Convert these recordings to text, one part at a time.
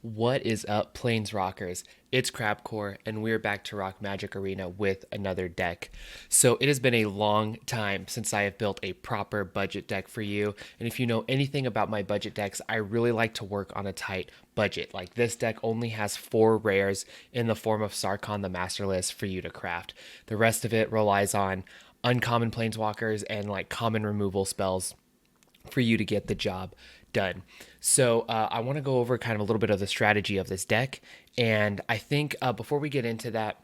What is up, Planesrockers? It's Crabcore, and we're back to Rock Magic Arena with another deck. So, it has been a long time since I have built a proper budget deck for you. And if you know anything about my budget decks, I really like to work on a tight budget. Like, this deck only has 4 rares in the form of Sarkhan the Masterless for you to craft. The rest of it relies on uncommon Planeswalkers and like common removal spells for you to get the job done. So I want to go over kind of a little bit of the strategy of this deck, and I think before we get into that,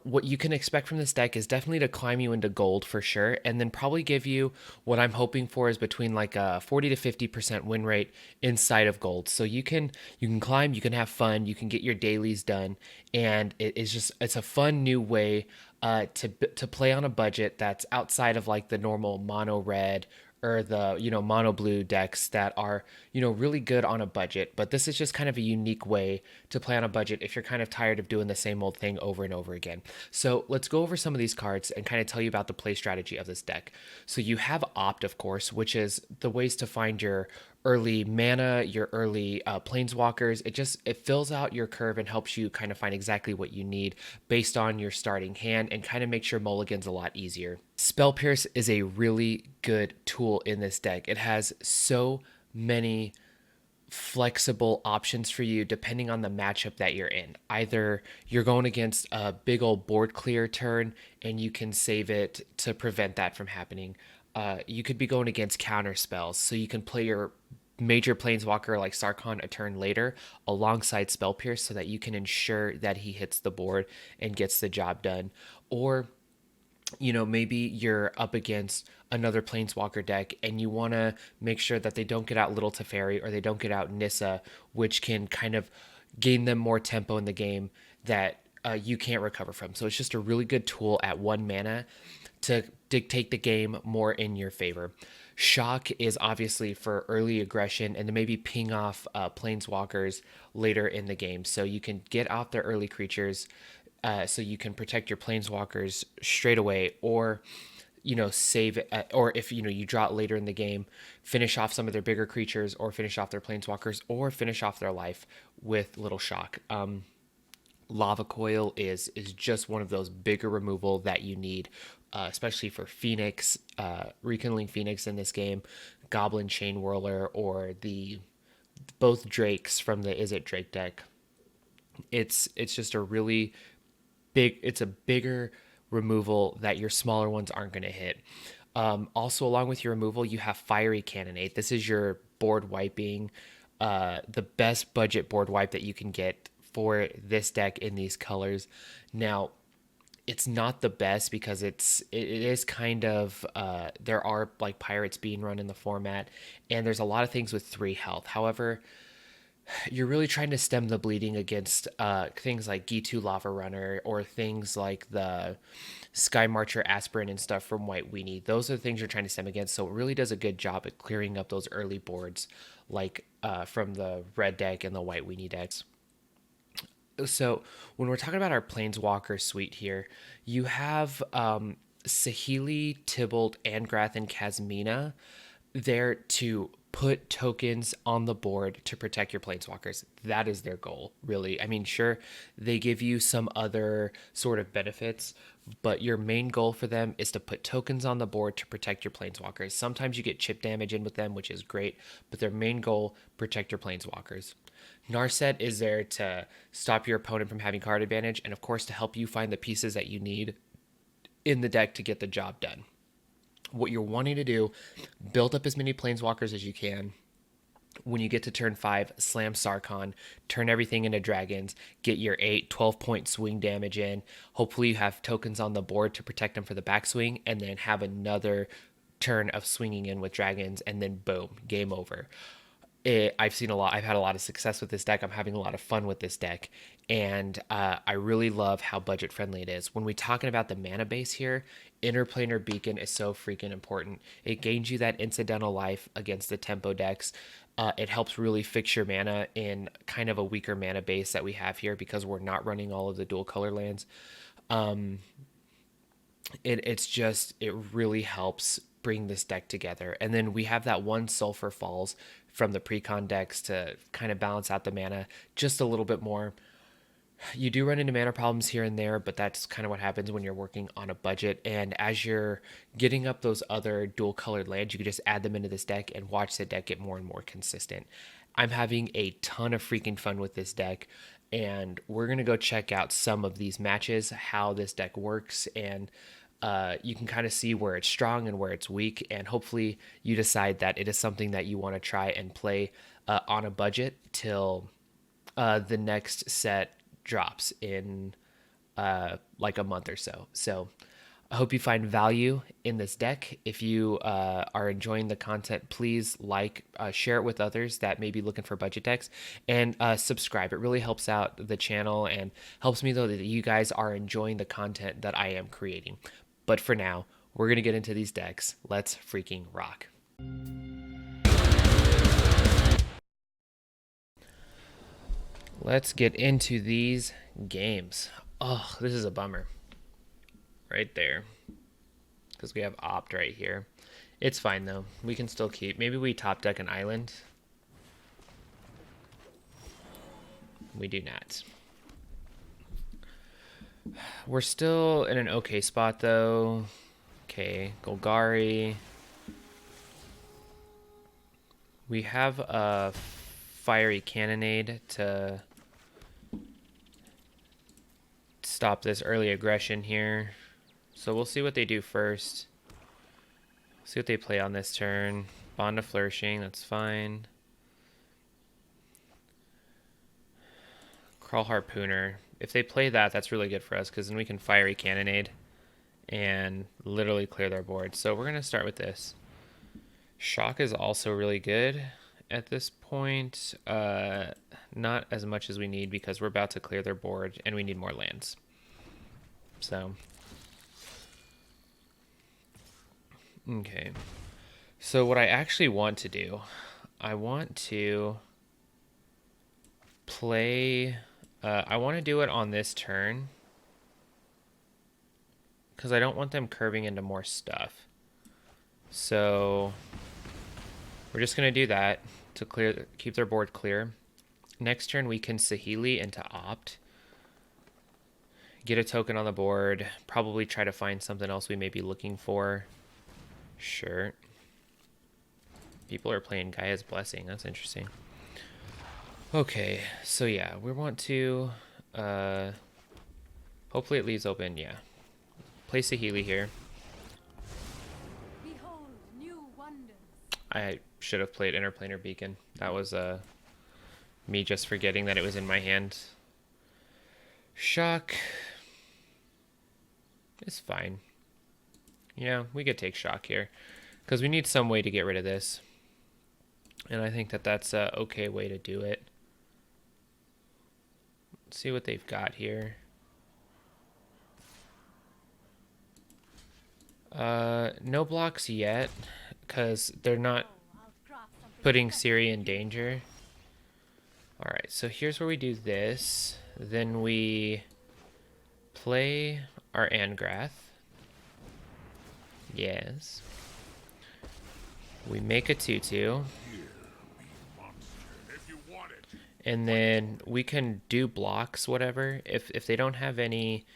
what you can expect from this deck is definitely to climb you into gold for sure, and then probably give you what I'm hoping for is between like a 40 to 50% win rate inside of gold. So you can climb, you can have fun, you can get your dailies done, and it's a fun new way to play on a budget that's outside of like the normal mono red or the mono blue decks that are really good on a budget. But this is just kind of a unique way to play on a budget if you're kind of tired of doing the same old thing over and over again. So let's go over some of these cards and kind of tell you about the play strategy of this deck. So you have Opt, of course, which is the ways to find your early mana, your early planeswalkers. It fills out your curve and helps you kind of find exactly what you need based on your starting hand and kind of makes your mulligans a lot easier. Spell Pierce is a really good tool in this deck. It has so many flexible options for you depending on the matchup that you're in. Either you're going against a big old board clear turn and you can save it to prevent that from happening. You could be going against counter spells, so you can play your major planeswalker like Sarkhan a turn later alongside Spell Pierce so that you can ensure that he hits the board and gets the job done. Or maybe you're up against another planeswalker deck and you want to make sure that they don't get out Little Teferi or they don't get out Nissa, which can kind of gain them more tempo in the game that you can't recover from. So it's just a really good tool at 1 mana to dictate the game more in your favor. Shock is obviously for early aggression and to maybe ping off planeswalkers later in the game. So you can get off their early creatures so you can protect your planeswalkers straight away, or save it, or if you draw it later in the game, finish off some of their bigger creatures, or finish off their planeswalkers, or finish off their life with little shock. Lava Coil is just one of those bigger removal that you need, especially for Phoenix, Rekindling Phoenix in this game, Goblin Chain Whirler, or the both Drakes from the Izzet Drake deck. It's just a really it's a bigger removal that your smaller ones aren't going to hit. Also, along with your removal, you have Fiery Cannonade. This is your board wiping, the best budget board wipe that you can get for this deck in these colors. Now, it's not the best because it is kind of there are like pirates being run in the format, and there's a lot of things with 3 health. However, you're really trying to stem the bleeding against things like Gitu Lava Runner or things like the Sky Marcher Aspirin and stuff from White Weenie. Those are the things you're trying to stem against. So it really does a good job at clearing up those early boards, like from the red deck and the White Weenie decks. So when we're talking about our Planeswalker suite here, you have Saheeli, Tybalt, Angrath, and Kasmina there to put tokens on the board to protect your planeswalkers. That is their goal, really. I mean, sure, they give you some other sort of benefits, but your main goal for them is to put tokens on the board to protect your planeswalkers. Sometimes you get chip damage in with them, which is great, but their main goal, protect your planeswalkers. Narset is there to stop your opponent from having card advantage, and of course to help you find the pieces that you need in the deck to get the job done. What you're wanting to do, build up as many planeswalkers as you can. When you get to turn 5, slam Sarkhan, turn everything into dragons, get your 12 point swing damage in. Hopefully you have tokens on the board to protect them for the backswing, and then have another turn of swinging in with dragons, and then boom, game over. I've had a lot of success with this deck. I'm having a lot of fun with this deck, and I really love how budget friendly it is. When we're talking about the mana base here, Interplanar Beacon is so freaking important. It gains you that incidental life against the tempo decks. It helps really fix your mana in kind of a weaker mana base that we have here because we're not running all of the dual color lands. Um, it really helps bring this deck together. And then we have that one Sulfur Falls from the precon decks to kind of balance out the mana just a little bit more. You do run into mana problems here and there, but that's kind of what happens when you're working on a budget. And as you're getting up those other dual colored lands, you can just add them into this deck and watch the deck get more and more consistent. I'm having a ton of freaking fun with this deck, and we're going to go check out some of these matches, how this deck works, and you can kind of see where it's strong and where it's weak, and hopefully you decide that it is something that you want to try and play on a budget till the next set drops in like a month or so. So I hope you find value in this deck. If you are enjoying the content, please share it with others that may be looking for budget decks, and subscribe. It really helps out the channel and helps me know that you guys are enjoying the content that I am creating. But for now, we're going to get into these decks. Let's freaking rock. Let's get into these games. Oh, this is a bummer. Right there. Because we have opt right here. It's fine though. We can still keep. Maybe we top deck an island. We do not. We're still in an okay spot though. Okay, Golgari. We have a fiery cannonade to stop this early aggression here. So we'll see what they do first. See what they play on this turn. Bond of Flourishing, that's fine. Crawl Harpooner. If they play that, that's really good for us, because then we can Fiery Cannonade and literally clear their board. So we're going to start with this. Shock is also really good at this point. Not as much as we need, because we're about to clear their board and we need more lands. So, okay. So what I actually want to do, I want to play... I want to do it on this turn, because I don't want them curving into more stuff. So we're just going to do that to keep their board clear. Next turn we can Saheeli into opt. Get a token on the board. Probably try to find something else we may be looking for. Sure. People are playing Gaia's Blessing. That's interesting. Okay, so yeah, we want to, hopefully it leaves open, yeah. Place a Saheeli here. Behold, new wonders. I should have played Interplanar Beacon. That was me just forgetting that it was in my hand. Shock is fine. Yeah, we could take Shock here, because we need some way to get rid of this. And I think that that's a okay way to do it. See what they've got here. No blocks yet, because they're not putting Siri in danger. Alright, so here's where we do this. Then we play our Angrath. Yes. We make a 2/2. And then we can do blocks, whatever. If they don't have any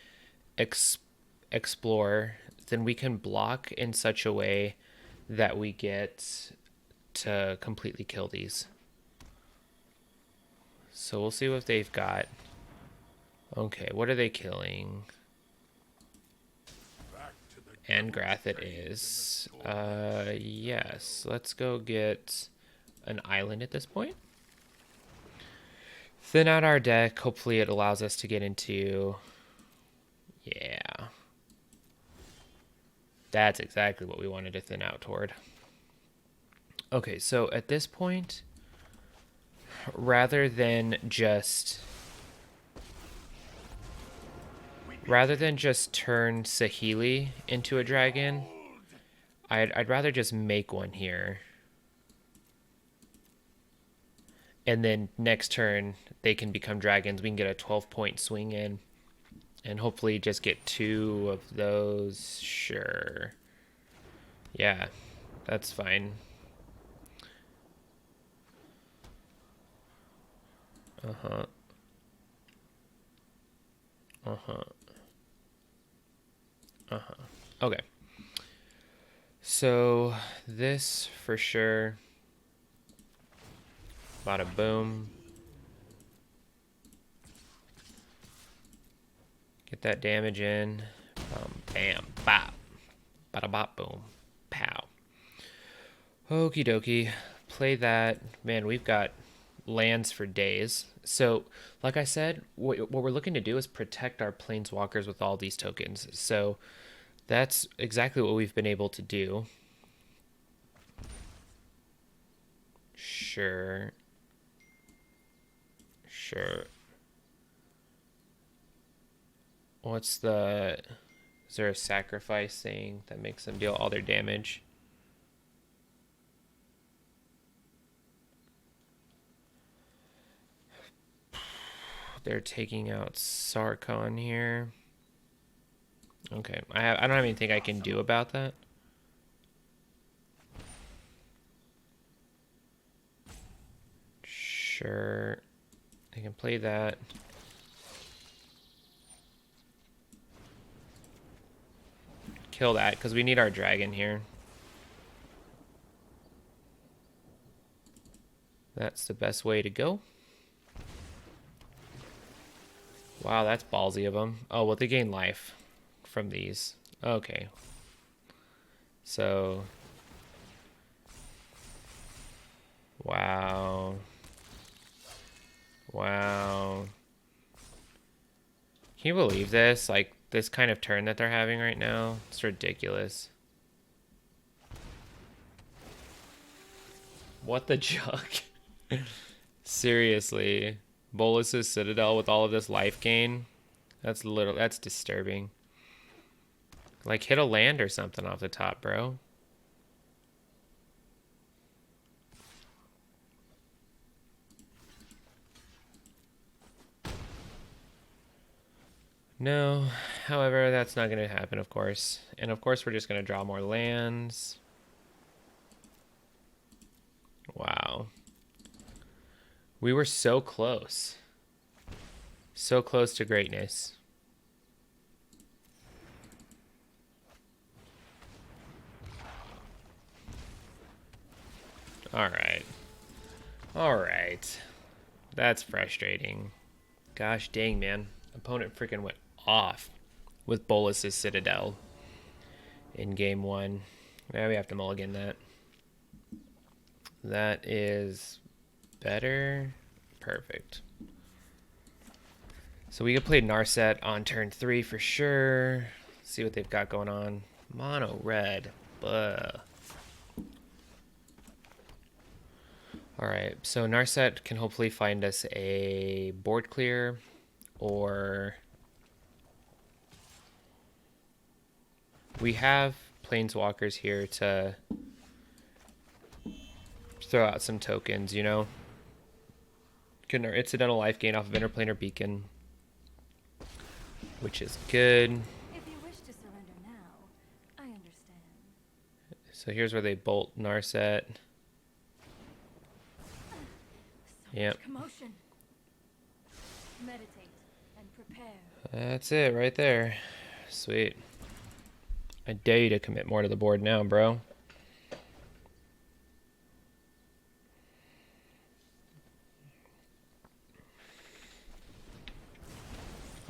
explore, then we can block in such a way that we get to completely kill these. So we'll see what they've got. Okay, what are they killing? Angrath it is. Yes, let's go get an island at this point. Thin out our deck. Hopefully it allows us to get into... Yeah. That's exactly what we wanted to thin out toward. Okay, so at this point, rather than just turn Saheeli into a dragon, I'd rather just make one here. And then next turn, they can become dragons. We can get a 12-point swing in. And hopefully just get 2 of those. Sure. Yeah, that's fine. Uh-huh. Uh-huh. Uh-huh. Okay. So this for sure. Bada boom. Get that damage in. Bam. Bop. Bada bop boom. Pow. Okie dokie. Play that. Man, we've got lands for days. So, like I said, what we're looking to do is protect our planeswalkers with all these tokens. So, that's exactly what we've been able to do. Sure. Sure. What's the... Is there a sacrifice thing that makes them deal all their damage? They're taking out Sarkhan here. Okay, I don't have anything I can do about that. Sure, I can play that. Kill that, because we need our dragon here. That's the best way to go. Wow, that's ballsy of them. Oh, well, they gain life from these. Okay. So... Wow. Wow. Can you believe this? Like, this kind of turn that they're having right now? It's ridiculous. What the juck? Seriously. Bolus's Citadel with all of this life gain? That's disturbing. Like, hit a land or something off the top, bro. No, however, that's not going to happen, of course. And of course, we're just going to draw more lands. Wow. We were so close. So close to greatness. Alright. Alright. That's frustrating. Gosh dang, man. Opponent freaking went off with Bolus's Citadel in game one. Now we have to mulligan that. That is better. Perfect. So we could play Narset on turn 3 for sure. See what they've got going on. Mono red. Buh. Alright, so Narset can hopefully find us a board clear or... We have Planeswalkers here to throw out some tokens, you know? Get our incidental life gain off of Interplanar Beacon, which is good. If you wish to surrender now, I understand. So here's where they bolt Narset. Yep. Commotion. Meditate and prepare. That's it right there. Sweet. I dare you to commit more to the board now, bro.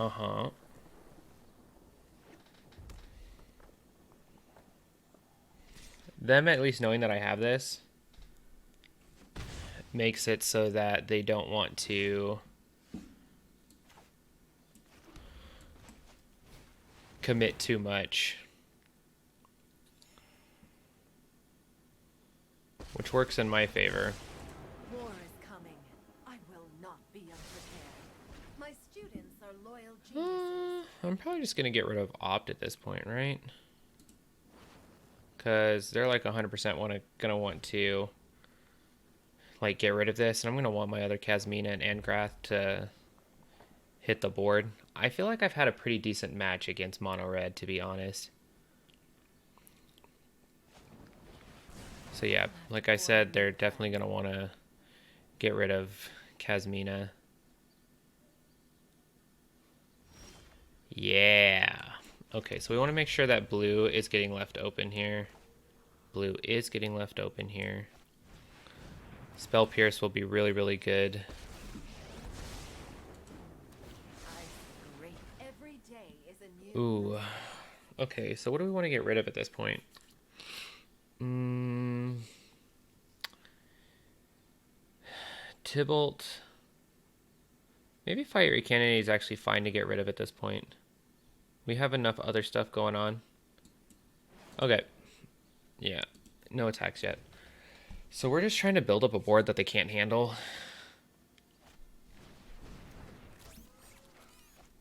Uh-huh. Them at least knowing that I have this makes it so that they don't want to commit too much. Which works in my favor. War is coming. I will not be unprepared. My students are loyal geniuses. I'm probably just going to get rid of Opt at this point, right? Because they're like 100% going to want to like get rid of this. And I'm going to want my other Kasmina and Angrath to hit the board. I feel like I've had a pretty decent match against Mono Red, to be honest. So yeah, like I said, they're definitely going to want to get rid of Kasmina. Yeah. Okay, so we want to make sure that blue is getting left open here. Blue is getting left open here. Spell Pierce will be really, really good. Every day is a new Ooh. Okay, so what do we want to get rid of at this point? Tybalt. Maybe Fiery Cannon is actually fine to get rid of at this point. We have enough other stuff going on. Okay. Yeah. No attacks yet. So we're just trying to build up a board that they can't handle.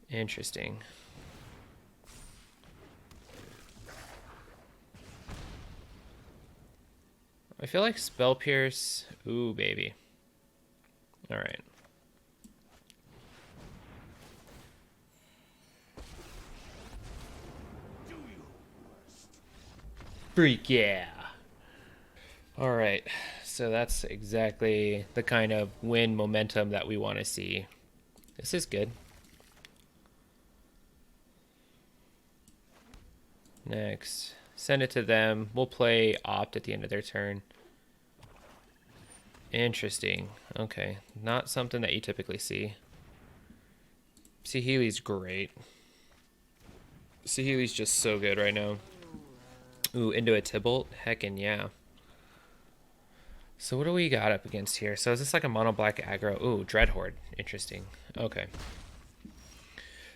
Interesting. I feel like Spell Pierce. Ooh, baby. All right. Freak, yeah. All right. So that's exactly the kind of win momentum that we want to see. This is good. Next. Send it to them. We'll play Opt at the end of their turn. Interesting. Okay. Not something that you typically see. Saheeli's great. Saheeli's just so good right now. Ooh, into a Tybalt? Heckin' yeah. So what do we got up against here? So is this like a mono black aggro? Ooh, Dreadhorde. Interesting. Okay.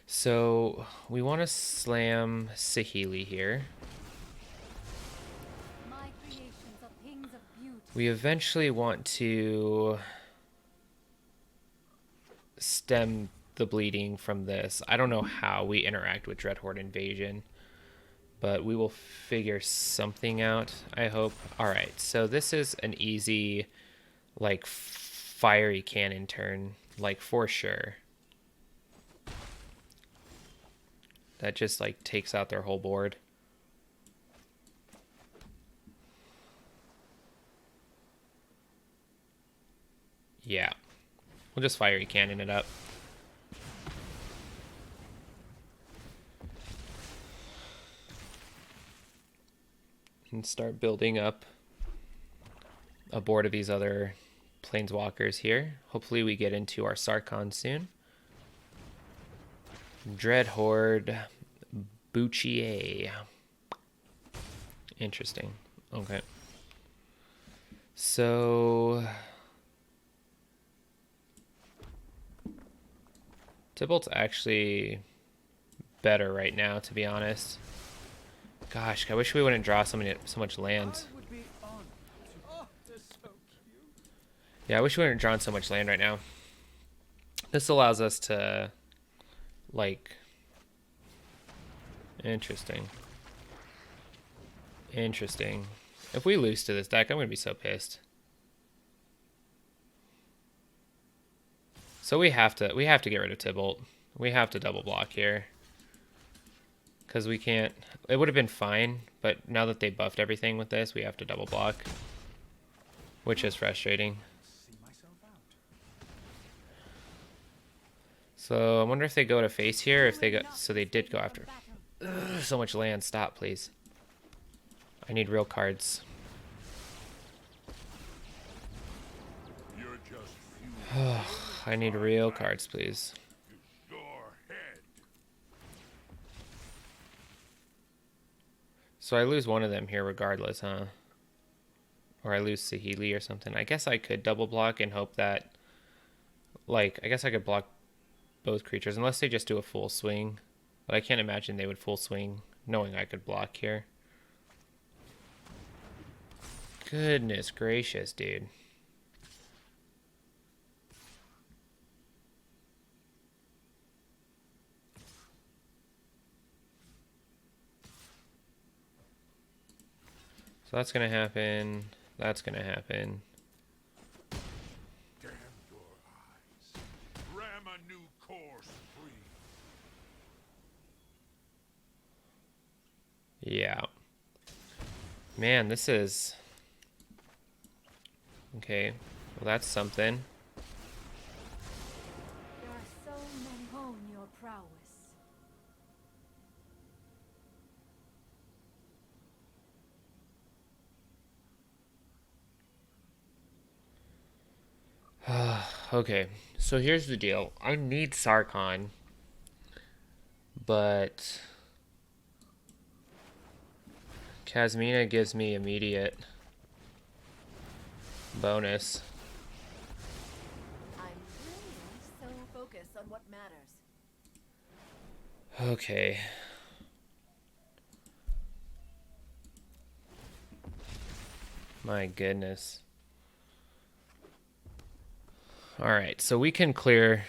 So we want to slam Saheeli here. We eventually want to stem the bleeding from this. I don't know how we interact with Dreadhorde Invasion, but we will figure something out, I hope. All right, so this is an easy, like, fiery cannon turn, like, for sure. That just, like, takes out their whole board. Yeah. We'll just fiery cannon it up. And start building up a board of these other Planeswalkers here. Hopefully we get into our Sarkhan soon. Dreadhorde Bouchier. Interesting. Okay. So Tybalt's actually better right now, to be honest. Gosh, I wish we wouldn't draw so much land. Yeah, I wish we wouldn't drawn so much land right now. This allows us to, like, interesting. Interesting. If we lose to this deck, I'm gonna be so pissed. So we have to get rid of Tybalt. We have to double block here. Because we can't... It would have been fine, but now that they buffed everything with this, we have to double block. Which is frustrating. So I wonder if they go to face here, if they go... So they did go after... Ugh, so much land. Stop, please. I need real cards. I need real cards, please. So I lose one of them here regardless, huh? Or I lose Saheeli or something. I guess I could double block and hope that... Like, I guess I could block both creatures, unless they just do a full swing. But I can't imagine they would full swing, knowing I could block here. Goodness gracious, dude. So that's gonna happen. That's gonna happen. Damn your eyes. Ram a new course free. Yeah. Man, this is... Okay. Well, that's something. There are so many hone your prowess. Okay, so here's the deal. I need Sarkhan, but Kasmina gives me immediate bonus. I'm brilliant, so focus on what matters. Okay. My goodness. Alright, so we can clear...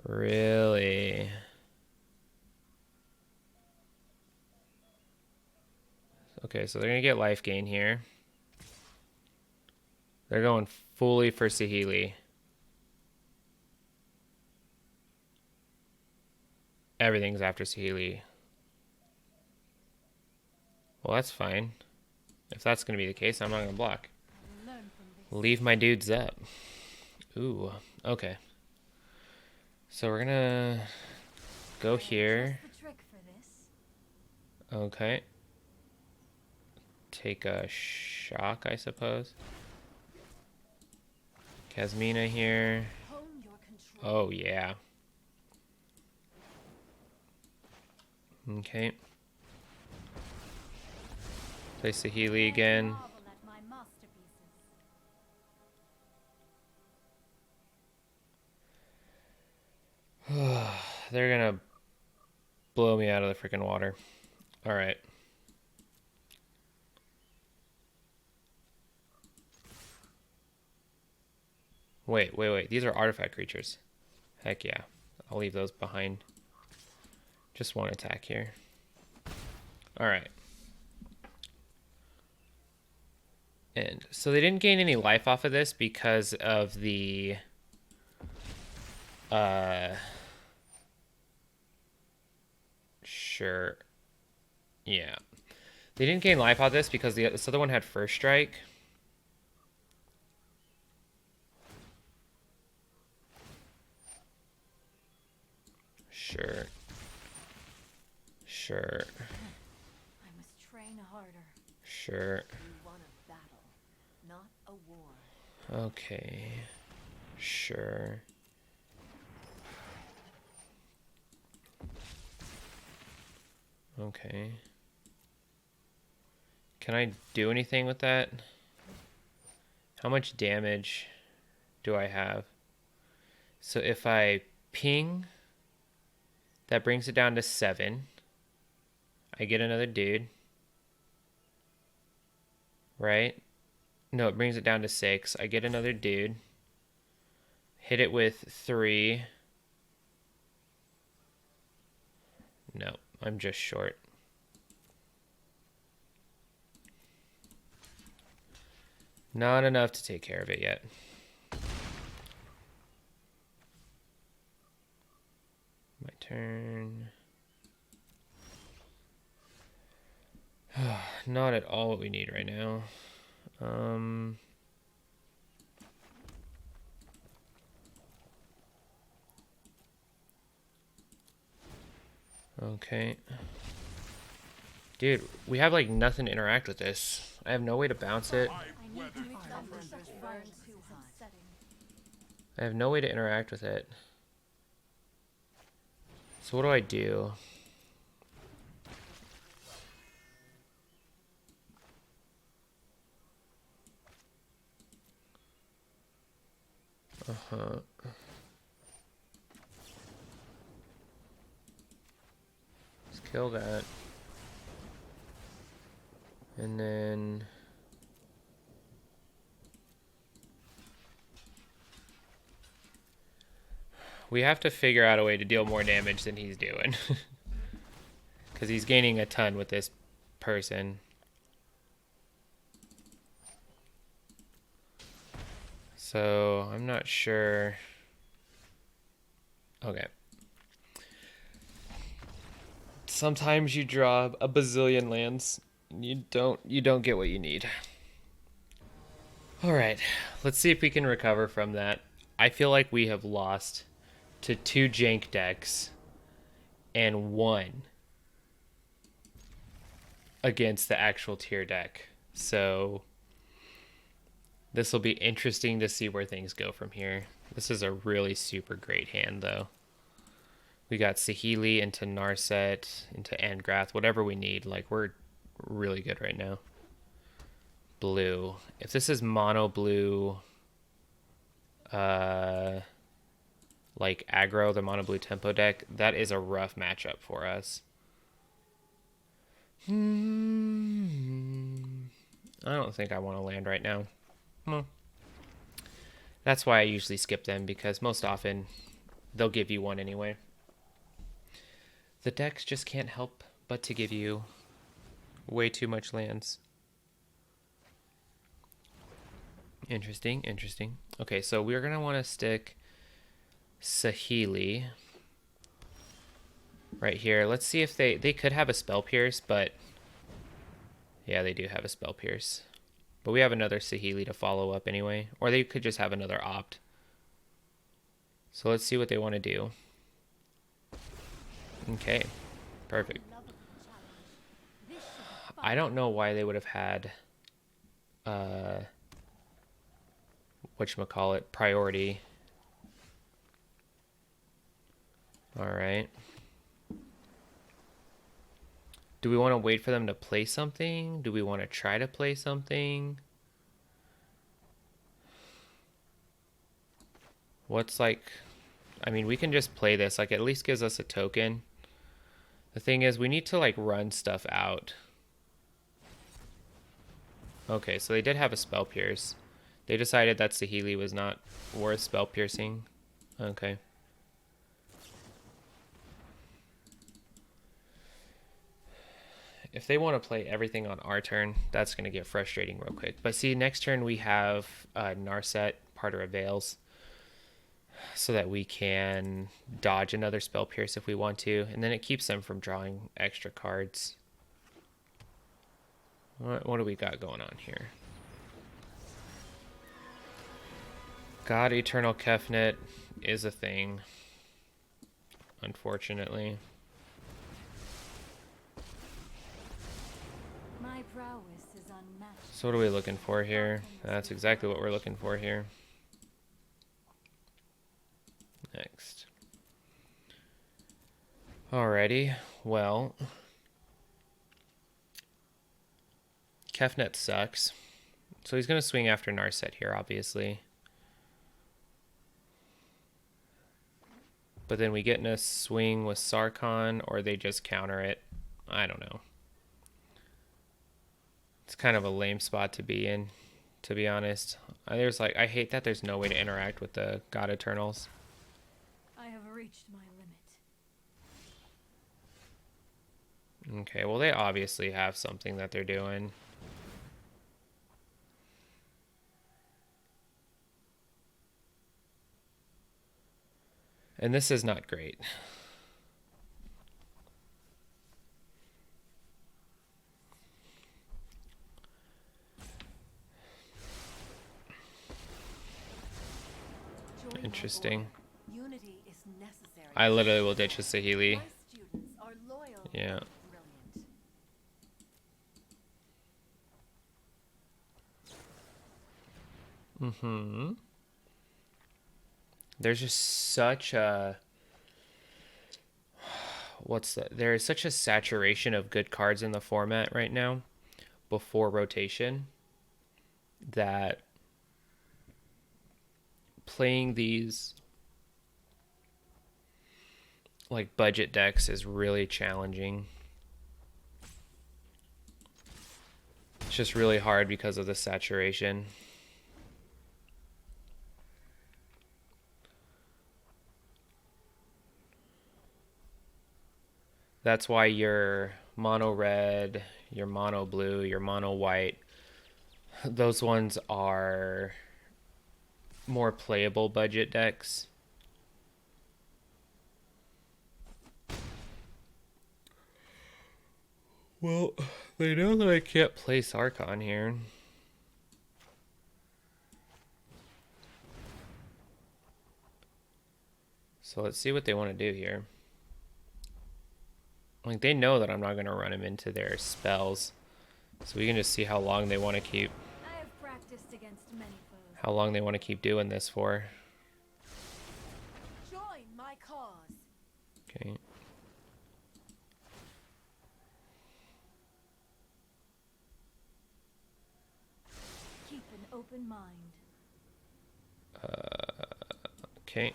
Really? Okay, so they're going to get life gain here. They're going fully for Saheeli. Everything's after Saheeli. Well, that's fine. If that's going to be the case, I'm not going to block. Leave my dudes up. Ooh, okay. So we're going to go here. What's the trick for this? Okay. Take a shock, I suppose. Kasmina here. Hone your control. Oh, yeah. Okay. Play Saheeli again. Marvel at my masterpieces. They're gonna blow me out of the freaking water. Alright. Wait. These are artifact creatures. Heck yeah. I'll leave those behind. Just one attack here. Alright. And so they didn't gain any life off of this because of the... Sure. Yeah. They didn't gain life off of this because this other one had first strike. Sure. I must train harder. Sure. You want a battle, not a war. Okay. Sure. Okay. Can I do anything with that? How much damage do I have? So if I ping, that brings it down to 7. I get another dude. Right? No, it brings it down to 6. I get another dude. Hit it with 3. No, I'm just short. Not enough to take care of it yet. My turn. Not at all what we need right now. Okay. Dude, we have like nothing to interact with this. I have no way to bounce it. I've weathered the Recover storm. such burn too hot. I have no way to interact with it. So what do I do? Let's kill that. And then... we have to figure out a way to deal more damage than he's doing. Because he's gaining a ton with this person. So, I'm not sure. Okay. Sometimes you draw a bazillion lands and you don't get what you need. All right. Let's see if we can recover from that. I feel like we have lost to 2 jank decks and 1 against the actual tier deck. So this will be interesting to see where things go from here. This is a really super great hand, though. We got Saheeli into Narset, into Angrath, whatever we need. Like, we're really good right now. Blue. If this is mono blue, like aggro, the mono blue tempo deck, that is a rough matchup for us. I don't think I want to land right now. Well, that's why I usually skip them, because most often they'll give you one anyway. The decks just can't help but to give you way too much lands. Interesting, interesting. Okay, so we're going to want to stick Saheeli right here. Let's see if they could have a Spell Pierce, but yeah, they do have a Spell Pierce. But we have another Saheeli to follow up anyway, or they could just have another Opt. So let's see what they want to do. Okay, perfect. I don't know why they would have had whatchamacallit, priority. Alright. Do we want to wait for them to play something? Do we want to try to play something? What's like... I mean, we can just play this. Like, at least gives us a token. The thing is, we need to, like, run stuff out. Okay, so they did have a Spell Pierce. They decided that Saheeli was not worth Spell Piercing. Okay. If they want to play everything on our turn, that's going to get frustrating real quick. But see, next turn we have Narset, Parter of Veils, so that we can dodge another Spell Pierce if we want to, and then it keeps them from drawing extra cards. What do we got going on here? God, Eternal Kefnet is a thing, unfortunately. My prowess is unmatched. So what are we looking for here? That's exactly what we're looking for here. Next. Alrighty, well, Kefnet sucks. So he's going to swing after Narset here, obviously. But then we get in a swing with Sarkhan, or they just counter it. I don't know. It's kind of a lame spot to be in, to be honest. I hate that there's no way to interact with the God Eternals. I have reached my limit. Okay, well, they obviously have something that they're doing. And this is not great. Interesting. Unity is necessary. I literally will ditch a Saheeli. My students are loyal. Yeah. Brilliant. There's just such a... There is such a saturation of good cards in the format right now before rotation that playing these like budget decks is really challenging. It's just really hard because of the saturation. That's why your mono red, your mono blue, your mono white, those ones are more playable budget decks. Well, they know that I can't play Sarkhan here. So let's see what they want to do here. Like, they know that I'm not going to run him into their spells. So we can just see how long they want to keep, I have practiced against many foes. how long they want to keep doing this for. Join my cause. Okay. Keep an open mind. Okay.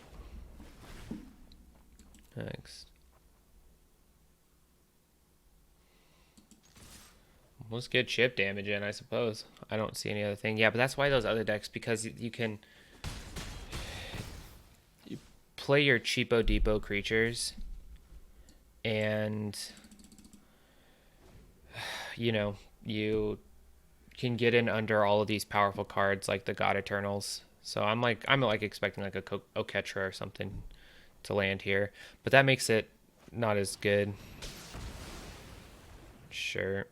Next. Let's get chip damage in, I suppose. I don't see any other thing. Yeah, but that's why those other decks, because you can play your cheapo depot creatures and you know, you can get in under all of these powerful cards like the God Eternals. So I'm like expecting like a Oketra or something to land here, but that makes it not as good. Sure.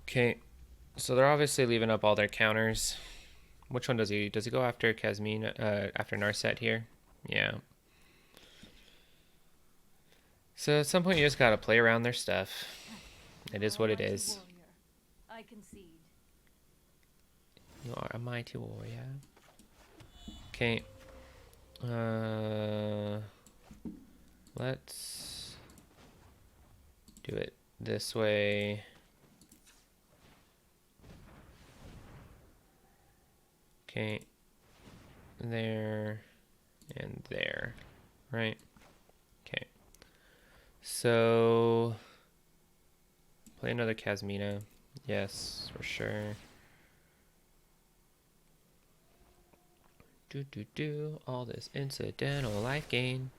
Okay, so they're obviously leaving up all their counters. Which one does he go after Kasmine, after Narset here? Yeah. So at some point you just gotta play around their stuff. It is what it Almighty is. warrior, I concede. You are a mighty warrior. Okay. Let's do it this way. Okay. There and there. Right? Okay. So play another Kasmina. Yes, for sure. All this incidental life gain.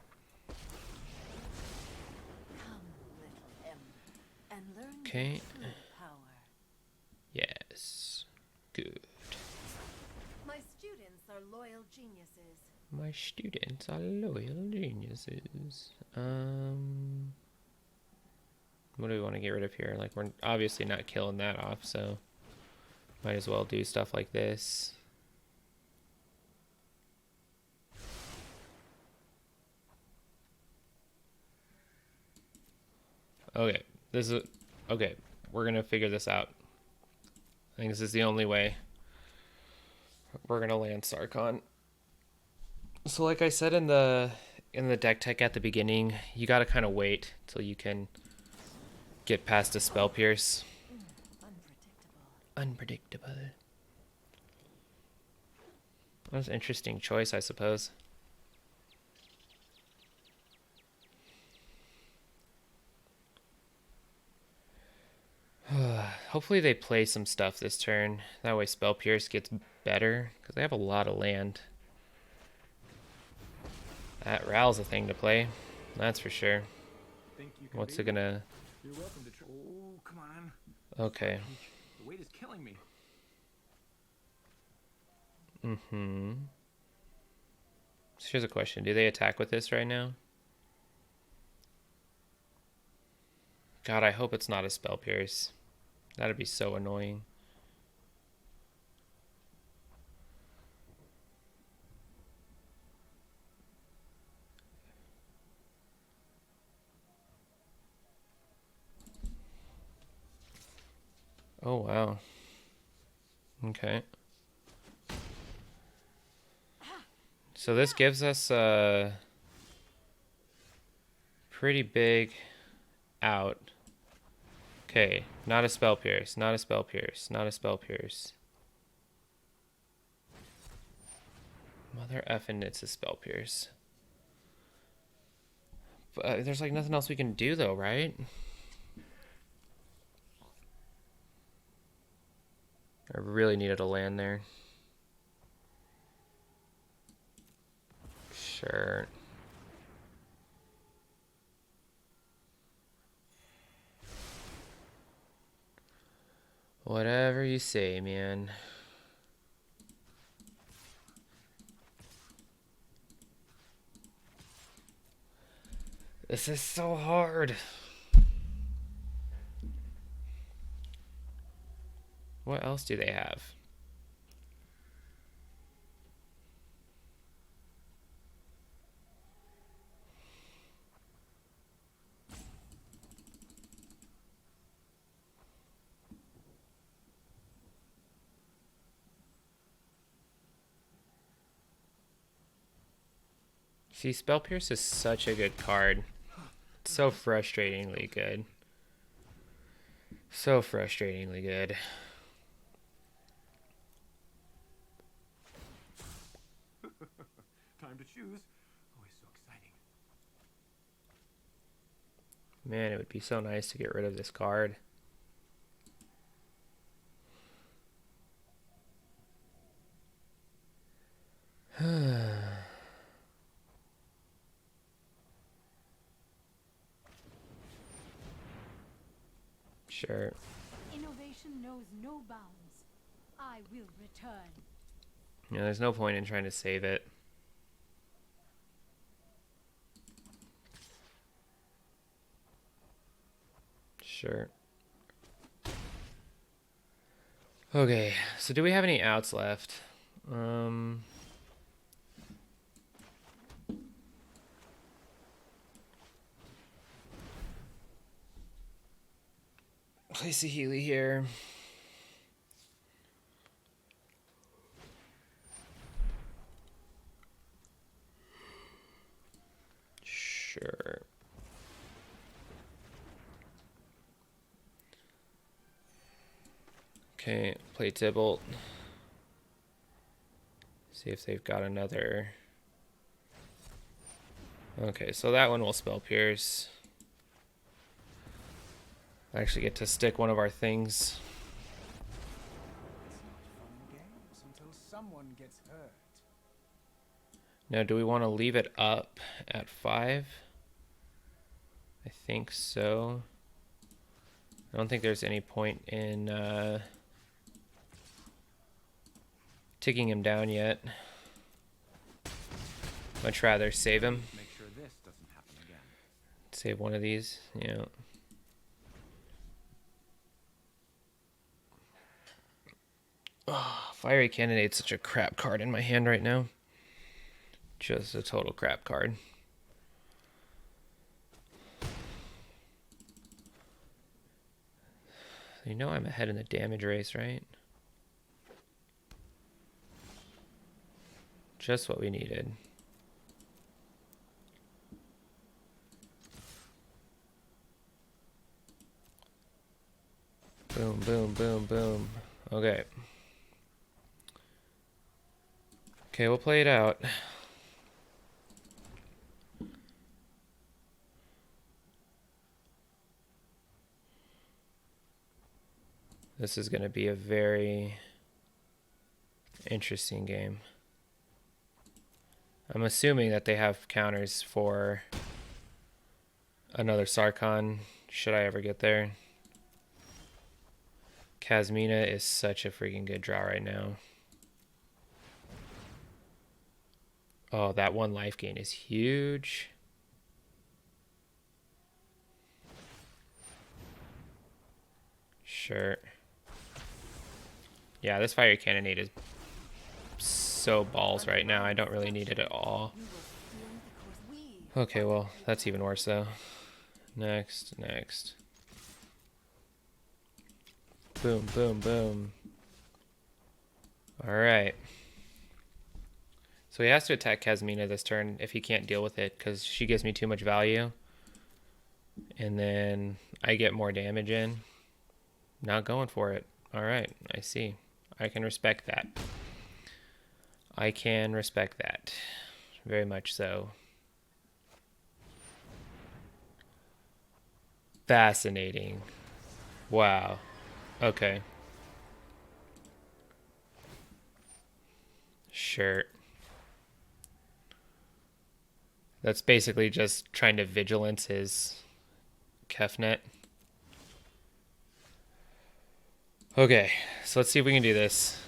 Come, little M, and learn Okay. the true power. Yes. Good. My students are loyal geniuses. My students are loyal geniuses. What do we want to get rid of here? Like, we're obviously not killing that off, so might as well do stuff like this. Okay, okay, we're gonna figure this out. I think this is the only way we're gonna land Sarkhan. So like I said in the deck tech at the beginning, you gotta kind of wait till you can get past a spell pierce. Unpredictable. That was an interesting choice, I suppose. Hopefully they play some stuff this turn. That way Spell Pierce gets better, because they have a lot of land. That Ral's a thing to play, that's for sure. What's it gonna... You're welcome to oh, come on. Okay. The weight is killing me. Mm-hmm. So here's a question. Do they attack with this right now? God, I hope it's not a Spell Pierce. That'd be so annoying. Oh, wow. Okay. So this gives us a pretty big out. Okay, not a Spell Pierce, not a Spell Pierce, not a Spell Pierce. Mother effing it's a Spell Pierce. But there's like nothing else we can do though, right? I really needed a land there. Sure. Whatever you say, man. This is so hard. What else do they have? See, Spell Pierce is such a good card. It's so frustratingly good. So frustratingly good. Time to choose. Always so exciting. Man, it would be so nice to get rid of this card. Sure. Innovation knows no bounds. I will return. Yeah, there's no point in trying to save it. Sure. Okay, so do we have any outs left? Place a Healy here. Sure. Okay, play Tybalt. See if they've got another. Okay, so that one will Spell Pierce. I actually get to stick one of our things. It's not fun and games until someone gets hurt. Now, do we want to leave it up at 5? I think so. I don't think there's any point in ticking him down yet. Much rather save him. Make sure this doesn't happen again. Save one of these, yeah. Oh, Fiery Candidate's such a crap card in my hand right now. Just a total crap card. You know I'm ahead in the damage race, right? Just what we needed. Boom, boom, boom, boom. Okay. Okay, we'll play it out. This is going to be a very interesting game. I'm assuming that they have counters for another Sarkhan, should I ever get there. Kasmina is such a freaking good draw right now. Oh, that one life gain is huge. Sure. Yeah, this Fire Cannonade is so balls right now. I don't really need it at all. Okay, well, that's even worse though. Next. Boom, boom, boom. Alright. So he has to attack Kasmina this turn if he can't deal with it, because she gives me too much value. And then I get more damage in. Not going for it. Alright, I see. I can respect that. I can respect that. Very much so. Fascinating. Wow. Okay. Sure. That's basically just trying to vigilance his Kefnet. Okay, so let's see if we can do this.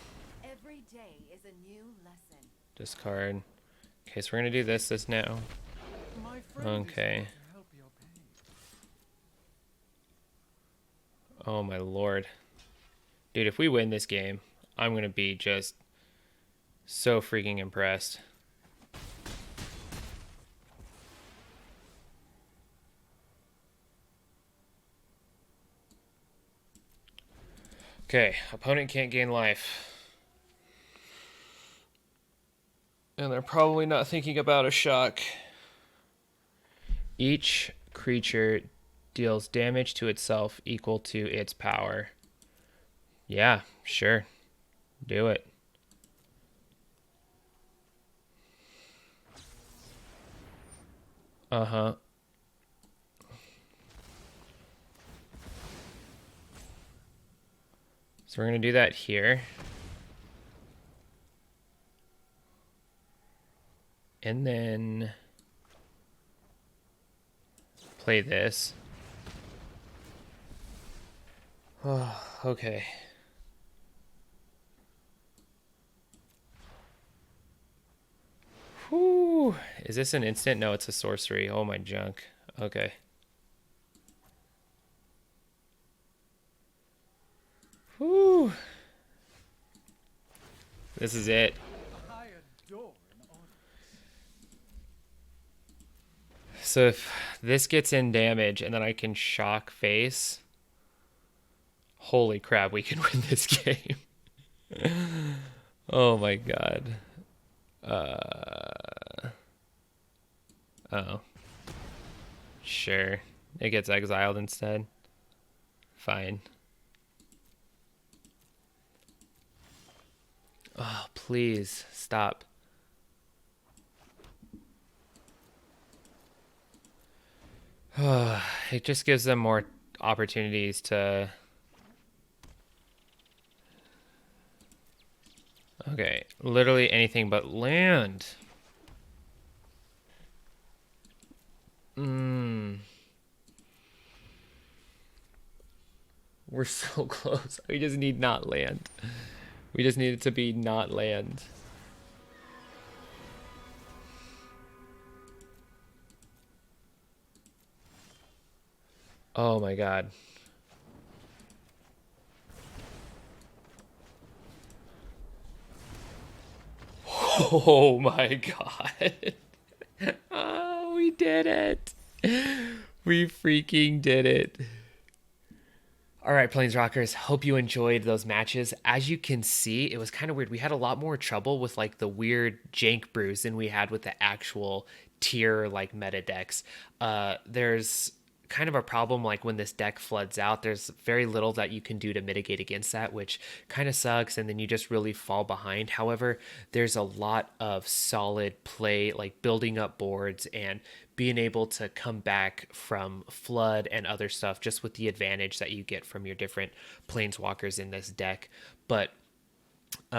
Every day is a new lesson. Discard. Okay, so we're gonna do this now. My friend Okay. is here to help your pain. Oh my lord. Dude, if we win this game, I'm gonna be just so freaking impressed. Okay, opponent can't gain life. And they're probably not thinking about a shock. Each creature deals damage to itself equal to its power. Yeah, sure. Do it. Uh-huh. So we're going to do that here. And then play this. Oh, okay. Whew. Is this an instant? No, it's a sorcery. Oh, my junk. Okay. Whew. This is it. I adore an audience. So if this gets in damage and then I can shock face, holy crap, we can win this game. Oh my god. Oh. Sure. It gets exiled instead. Fine. Oh, please stop. It just gives them more opportunities to... Okay, literally anything but land. We're so close. We just need not land. We just need it to be not land. Oh my god. Oh my god. Oh, we did it. We freaking did it. All right, Planesrockers, hope you enjoyed those matches. As you can see, it was kind of weird. We had a lot more trouble with like the weird jank brews than we had with the actual tier like meta decks. There's kind of a problem like when this deck floods out, there's very little that you can do to mitigate against that, which kind of sucks, and then you just really fall behind. However, there's a lot of solid play, like building up boards and being able to come back from flood and other stuff just with the advantage that you get from your different planeswalkers in this deck. But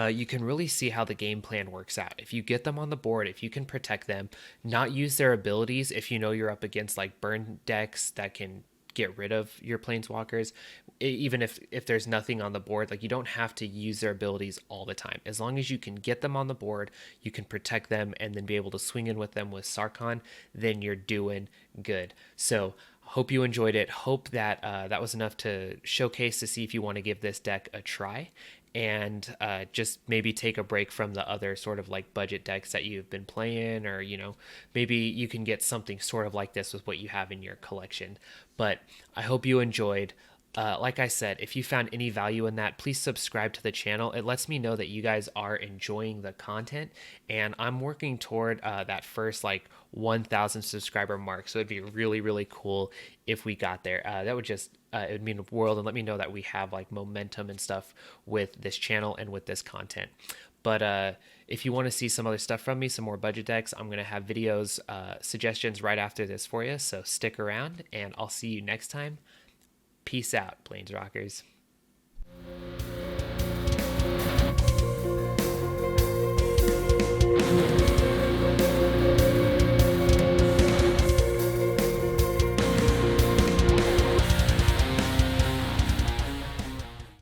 you can really see how the game plan works out. If you get them on the board, if you can protect them, not use their abilities, if you know you're up against like burn decks that can get rid of your planeswalkers, even if there's nothing on the board, like you don't have to use their abilities all the time. As long as you can get them on the board, you can protect them and then be able to swing in with them with Sarkhan, then you're doing good. So hope you enjoyed it. Hope that that was enough to showcase to see if you want to give this deck a try, and just maybe take a break from the other sort of like budget decks that you've been playing, or maybe you can get something sort of like this with what you have in your collection. But I hope you enjoyed. Like I said, if you found any value in that, please subscribe to the channel. It lets me know that you guys are enjoying the content, and I'm working toward that first like 1,000 subscriber mark. So it'd be really, really cool if we got there. That would just it would mean the world, and let me know that we have like momentum and stuff with this channel and with this content. But if you want to see some other stuff from me, some more budget decks, I'm going to have videos, suggestions right after this for you. So stick around, and I'll see you next time. Peace out, Planesrockers.